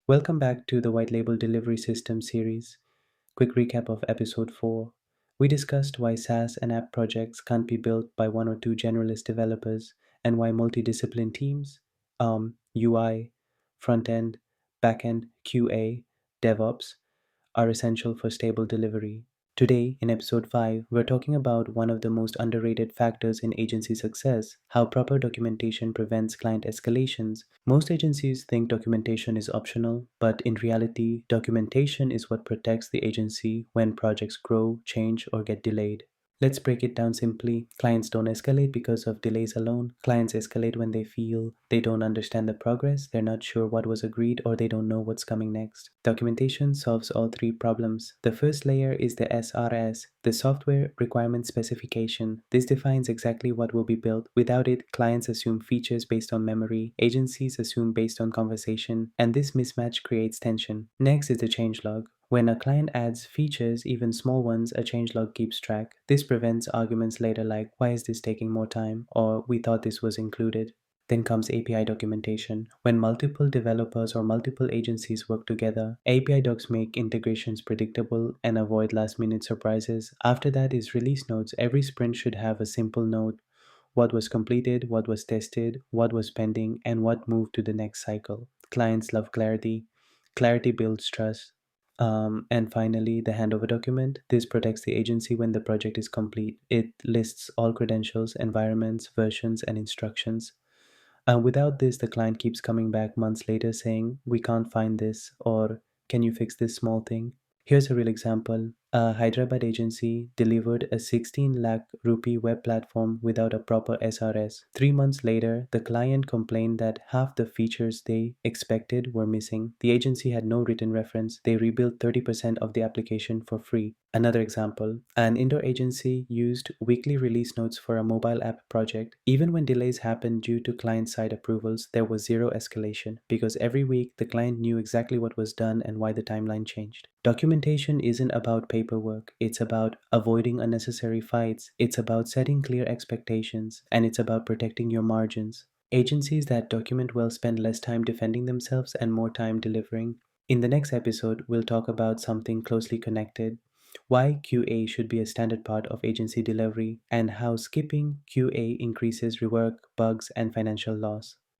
Welcome back to the White Label Delivery System series. Quick recap of episode 4. We discussed why SaaS and app projects can't be built by one or two generalist developers and why multidiscipline teams, UI, front end, back end, QA, DevOps, are essential for stable delivery. Today, in episode 5, we're talking about one of the most underrated factors in agency success: how proper documentation prevents client escalations. Most agencies think documentation is optional, but in reality, documentation is what protects the agency when projects grow, change, or get delayed. Let's break it down simply. Clients don't escalate because of delays alone. Clients escalate when they feel they don't understand the progress, they're not sure what was agreed, or they don't know what's coming next. Documentation solves all three problems. The first layer is the SRS, the software requirement specification. This defines exactly what will be built. Without it, clients assume features based on memory, agencies assume based on conversation, and this mismatch creates tension. Next is the changelog. When a client adds features, even small ones, a changelog keeps track. This prevents arguments later like, why is this taking more time? Or we thought this was included. Then comes API documentation. When multiple developers or multiple agencies work together, API docs make integrations predictable and avoid last minute surprises. After that is release notes. Every sprint should have a simple note: what was completed, what was tested, what was pending, and what moved to the next cycle. Clients love clarity. Clarity builds trust. And finally, the handover document. This protects the agency when the project is complete. It lists all credentials, environments, versions, and instructions. Without this, the client keeps coming back months later saying, we can't find this, or can you fix this small thing? Here's a real example. A Hyderabad agency delivered a 16 lakh rupee web platform without a proper SRS. 3 months later, the client complained that half the features they expected were missing. The agency had no written reference. They rebuilt 30% of the application for free. Another example: an indoor agency used weekly release notes for a mobile app project. Even when delays happened due to client side approvals, there was zero escalation because every week the client knew exactly what was done and why the timeline changed. Documentation isn't about paperwork, it's about avoiding unnecessary fights, it's about setting clear expectations, and it's about protecting your margins. Agencies that document well spend less time defending themselves and more time delivering. In the next episode, we'll talk about something closely connected: why QA should be a standard part of agency delivery, and how skipping QA increases rework, bugs, and financial loss.